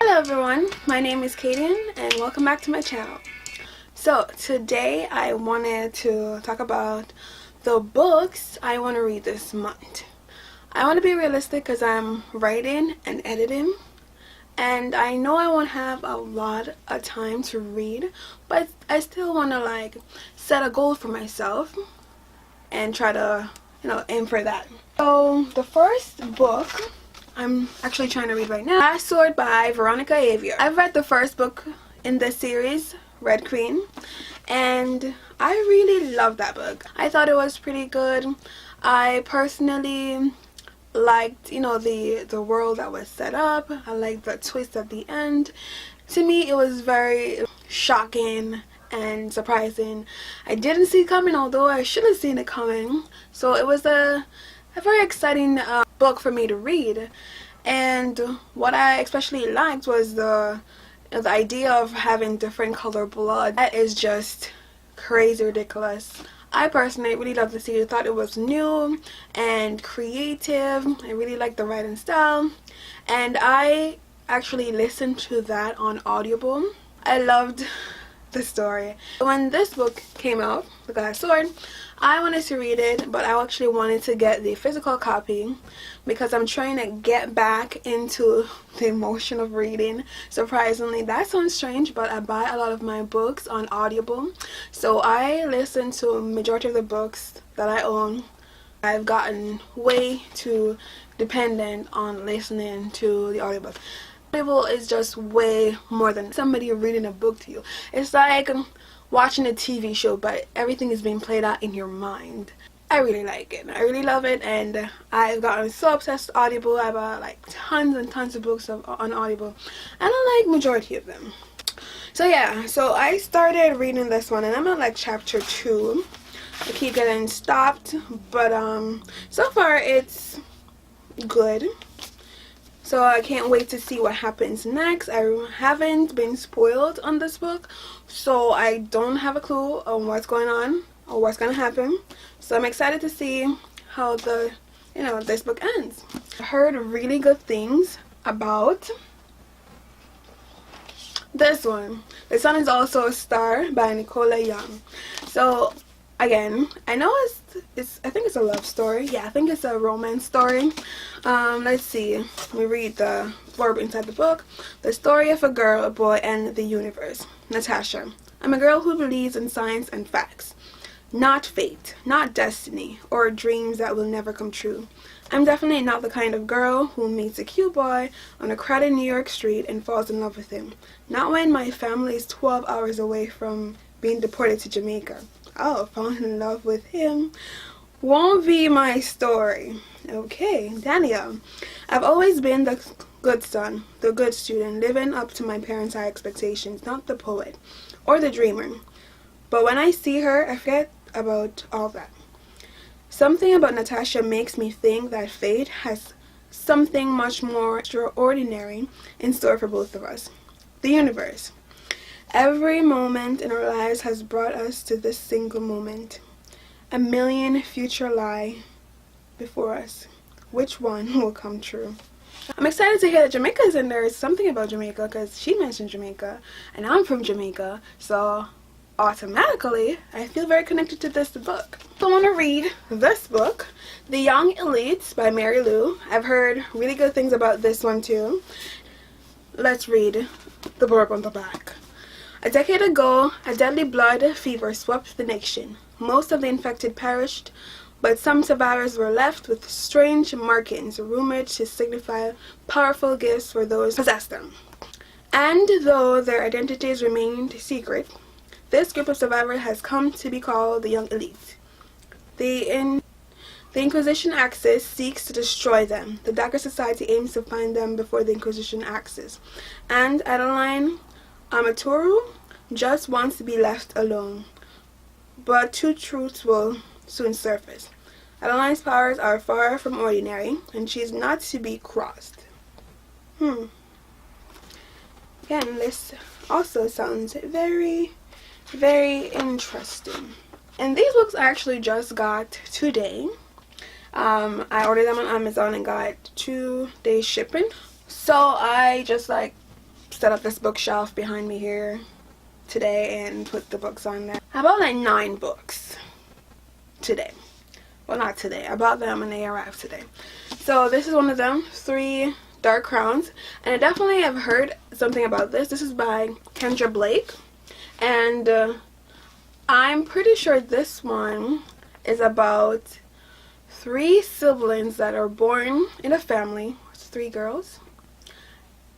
Hello everyone, my name is Kaden and welcome back to my channel. So today I wanted to talk about the books I want to read this month. I want to be realistic because I'm writing and editing and I know I won't have a lot of time to read, but I still want to set a goal for myself and try to aim for that. So the first book I'm actually trying to read right now, Last Sword by Veronica Avier. I've read the first book in this series, Red Queen, and I really loved that book. I thought it was pretty good. I personally liked, the world that was set up. I liked the twist at the end. To me, it was very shocking and surprising. I didn't see it coming, although I should have seen it coming. So it was a very exciting book for me to read, and what I especially liked was the idea of having different color blood. That is just crazy ridiculous. I personally really loved the series. I thought it was new and creative. I really liked the writing style, and I actually listened to that on Audible. I loved the story. When this book came out, The Glass Sword, I wanted to read it, but I actually wanted to get the physical copy because I'm trying to get back into the emotion of reading. Surprisingly, that sounds strange, but I buy a lot of my books on Audible, so I listen to a majority of the books that I own. I've gotten way too dependent on listening to the audiobook. Audible is just way more than somebody reading a book to you. It's like watching a TV show, but everything is being played out in your mind. I really like it. I really love it, and I've gotten so obsessed with Audible. I bought tons and tons of books on Audible, and I like majority of them. So yeah, so I started reading this one, and I'm at chapter 2. I keep getting stopped, but so far it's good. So I can't wait to see what happens next. I haven't been spoiled on this book, so I don't have a clue on what's going on or what's going to happen. So I'm excited to see how this book ends. I heard really good things about this one. This one is also a Star by Nicola Young. So again, I know I think it's a love story. Yeah, I think it's a romance story. Let's see. Let me read the blurb inside the book. The story of a girl, a boy, and the universe. Natasha. I'm a girl who believes in science and facts. Not fate, not destiny, or dreams that will never come true. I'm definitely not the kind of girl who meets a cute boy on a crowded New York street and falls in love with him. Not when my family is 12 hours away from being deported to Jamaica. Oh, falling in love with him won't be my story. Okay, Danielle. I've always been the good son, the good student, living up to my parents' high expectations, not the poet or the dreamer. But when I see her, I forget about all that. Something about Natasha makes me think that fate has something much more extraordinary in store for both of us. The universe. Every moment in our lives has brought us to this single moment. A million future lie before us. Which one will come true? I'm excited to hear that Jamaica is in there. It's something about Jamaica because she mentioned Jamaica and I'm from Jamaica, so automatically I feel very connected to this book. So I want to read this book, The Young Elites by Mary Lou. I've heard really good things about this one too. Let's read the blurb on the back. A decade ago, a deadly blood fever swept the nation. Most of the infected perished, but some survivors were left with strange markings rumored to signify powerful gifts for those who possessed them. And though their identities remained secret, this group of survivors has come to be called the Young Elite. The Inquisition Axis seeks to destroy them. The Dagger Society aims to find them before the Inquisition Axis. And Adeline Amaturu just wants to be left alone. But two truths will soon surface. Adeline's powers are far from ordinary, and she is not to be crossed. Again, this also sounds very, very interesting. And these books I actually just got today. I ordered them on Amazon and got 2 days shipping. So I just set up this bookshelf behind me here today and put the books on there. I bought like 9 books today. Well, not today. I bought them and they arrived today. So this is one of them, 3 Dark Crowns. And I definitely have heard something about this. This is by Kendra Blake. And I'm pretty sure this one is about 3 siblings that are born in a family. It's 3 girls.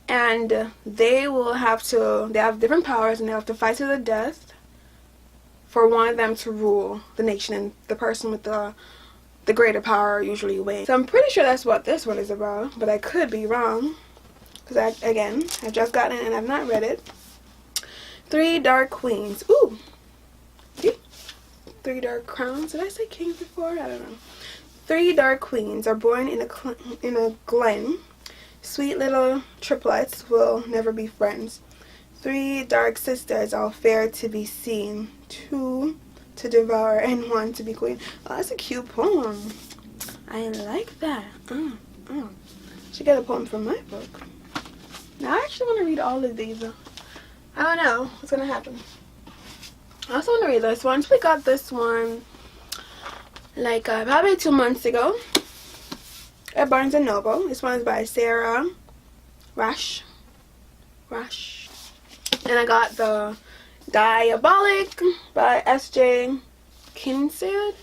And they have different powers and they have to fight to the death for one of them to rule the nation, and the person with the greater power usually wins. So I'm pretty sure that's what this one is about, but I could be wrong because I've just gotten it and I've not read it. 3 Dark Queens. Ooh, see? 3 Dark Crowns. Did I say kings before? I don't know. 3 Dark Queens are born in a glen. Sweet little triplets will never be friends. 3 dark sisters, all fair to be seen. 2 to devour and 1 to be queen. Oh, that's a cute poem. I like that. Should get a poem from my book. Now I actually want to read all of these. I don't know what's gonna happen. I also want to read this one. We got this one like probably 2 months ago at Barnes & Noble. This one is by Sarah Rash. And I got the Diabolic by S.J. Kinsey.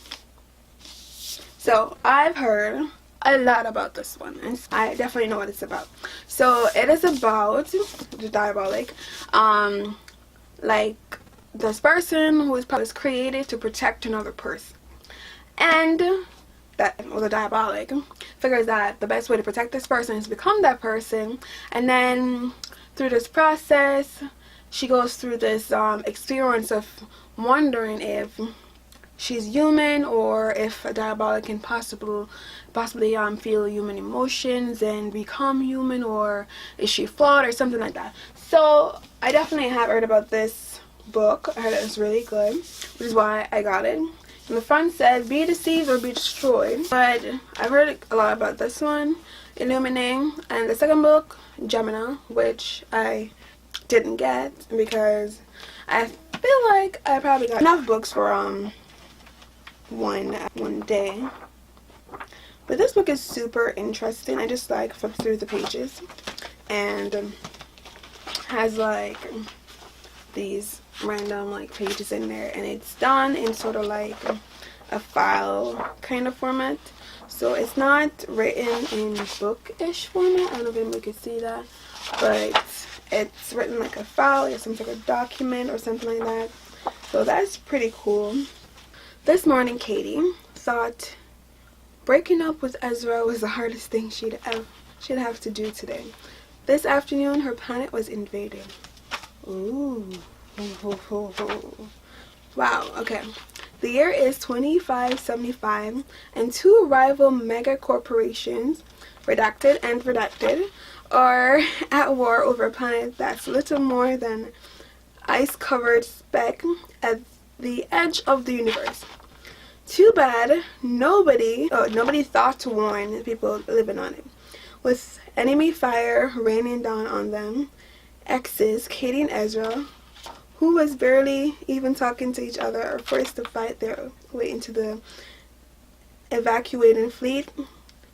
So I've heard a lot about this one, and I definitely know what it's about. So it is about the Diabolic, like this person who was created to protect another person, and the Diabolic figures that the best way to protect this person is to become that person. And then through this process she goes through this experience of wondering if she's human, or if a Diabolic can possibly feel human emotions and become human, or is she flawed or something like that. So I definitely have heard about this book. I heard it was really good, which is why I got it. And the front said, be deceived or be destroyed. But I've heard a lot about this one, Illuminating, and the second book, Gemini, which I didn't get because I feel like I probably got enough books for one day. But this book is super interesting. I just like flip through the pages, and has like these random like pages in there, and it's done in sort of like a file kind of format. So it's not written in bookish format. I don't know if anybody can see that, but it's written like a file or some sort of document or something like that. So that's pretty cool. This morning Katie thought breaking up with Ezra was the hardest thing she'd have to do today. This afternoon her planet was invaded. Ooh. Wow, okay. The year is 2575, and 2 rival mega corporations, redacted and redacted, are at war over a planet that's little more than ice-covered speck at the edge of the universe. Too bad nobody thought to warn the people living on it. With enemy fire raining down on them, exes Katie and Ezra, who was barely even talking to each other, are forced to fight their way into the evacuating fleet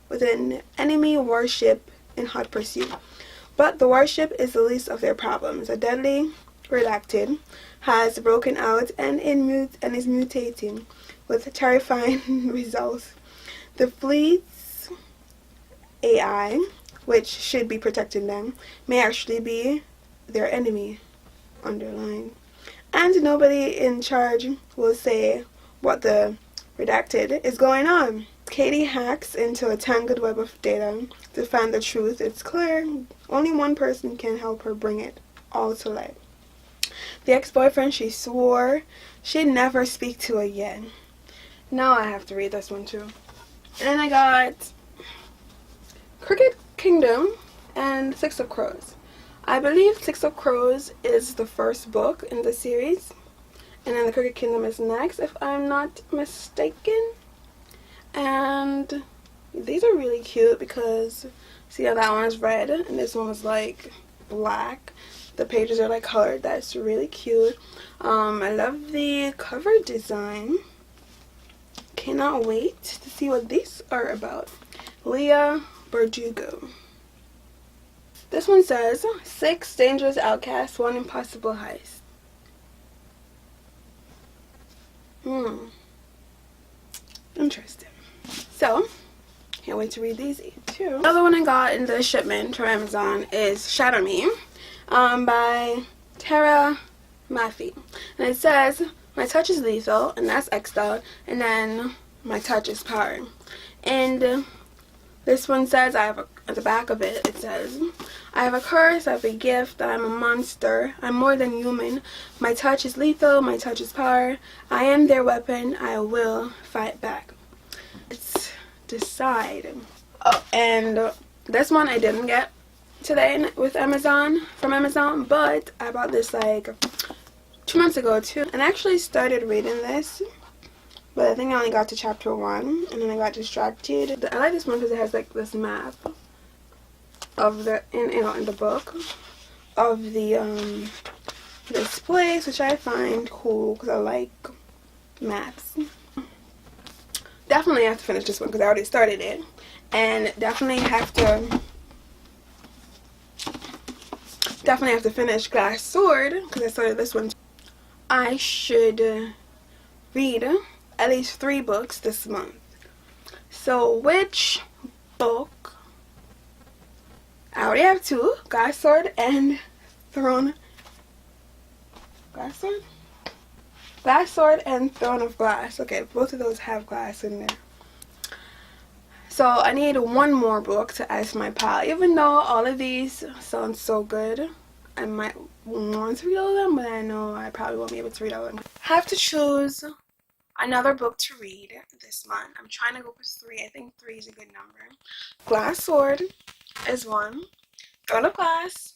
with an enemy warship in hot pursuit. But the warship is the least of their problems. A deadly redacted has broken out and is mutating with terrifying results. The fleet's AI, which should be protecting them, may actually be their enemy. Underline. And nobody in charge will say what the redacted is going on. Katie hacks into a tangled web of data to find the truth. It's clear only one person can help her bring it all to light. The ex-boyfriend she swore she'd never speak to again. Now I have to read this one too. And I got Cricket Kingdom and 6 of Crows. I believe 6 of Crows is the first book in the series, and then the Cricket Kingdom is next, if I'm not mistaken. And these are really cute because see how that one is red and this one is like black. The pages are like colored. That's really cute. I love the cover design. Cannot wait to see what these are about. Leah Berdugo. This one says 6 dangerous outcasts, 1 impossible heist. Interesting. So, can't wait to read these too. Another one I got in the shipment from Amazon is Shadow Me by Tara Maffey. And it says, my touch is lethal, and that's X'd out, and then my touch is power. And this one says, at the back of it, it says, I have a curse, I have a gift, I'm a monster, I'm more than human, my touch is lethal, my touch is power, I am their weapon, I will fight back. Let's decide. Oh, and this one I didn't get today with from Amazon, but I bought this like 2 months ago too, and I actually started reading this. But I think I only got to chapter 1, and then I got distracted. I like this one because it has like this map of the in the book of the this place, which I find cool because I like maps. Definitely have to finish this one because I already started it, and definitely have to finish Glass Sword because I started this one. I should read at least 3 books this month. So which book? I already have 2, Glass Sword and Throne. Glass Sword? Glass Sword and Throne of Glass. Okay, both of those have glass in there. So I need 1 more book to add to my pile. Even though all of these sound so good, I might want to read all of them, but I know I probably won't be able to read all of them. Have to choose another book to read this month. I'm trying to go for 3. I think 3 is a good number. Glass Sword is 1. Throne of Glass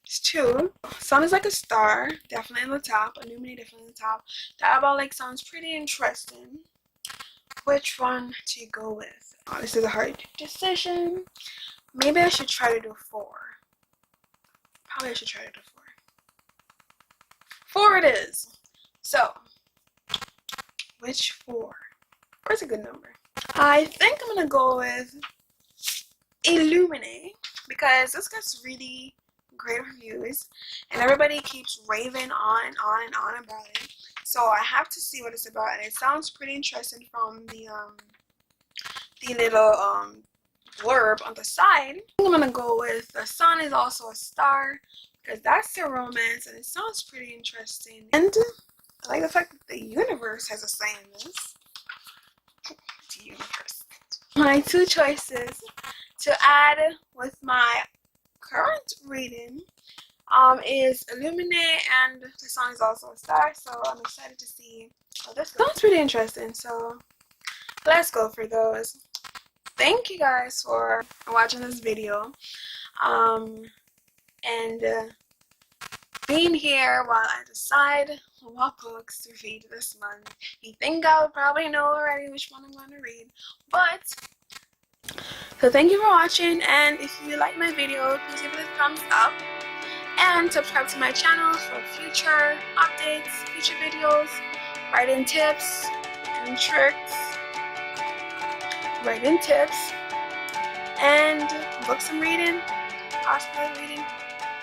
is 2. Sun is like a star, definitely on the top. Illuminate, definitely on the top. Diabolic sounds pretty interesting. Which one to go with? Oh, this is a hard decision. Maybe I should try to do 4. Probably I should try to do 4. 4 it is. So, which 4? 4 is a good number. I think I'm gonna go with Illuminate because this gets really great reviews and everybody keeps raving on and on and on about it. So I have to see what it's about, and it sounds pretty interesting from the little blurb on the side. I think I'm gonna go with The Sun is Also a Star because that's the romance and it sounds pretty interesting. And I like the fact that the universe has a say in this. The universe. My 2 choices to add with my current reading is Illuminate and The Sun is Also a Star. So I'm excited to see how this goes. Sounds pretty interesting. So let's go for those. Thank you guys for watching this video. And being here while I decide what books to read this month. You think I'll probably know already which one I'm going to read, but so thank you for watching, and if you like my video, please give it a thumbs up and subscribe to my channel for future updates, future videos, writing tips and tricks, writing tips, and books I'm reading, possibly reading.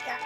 Yeah.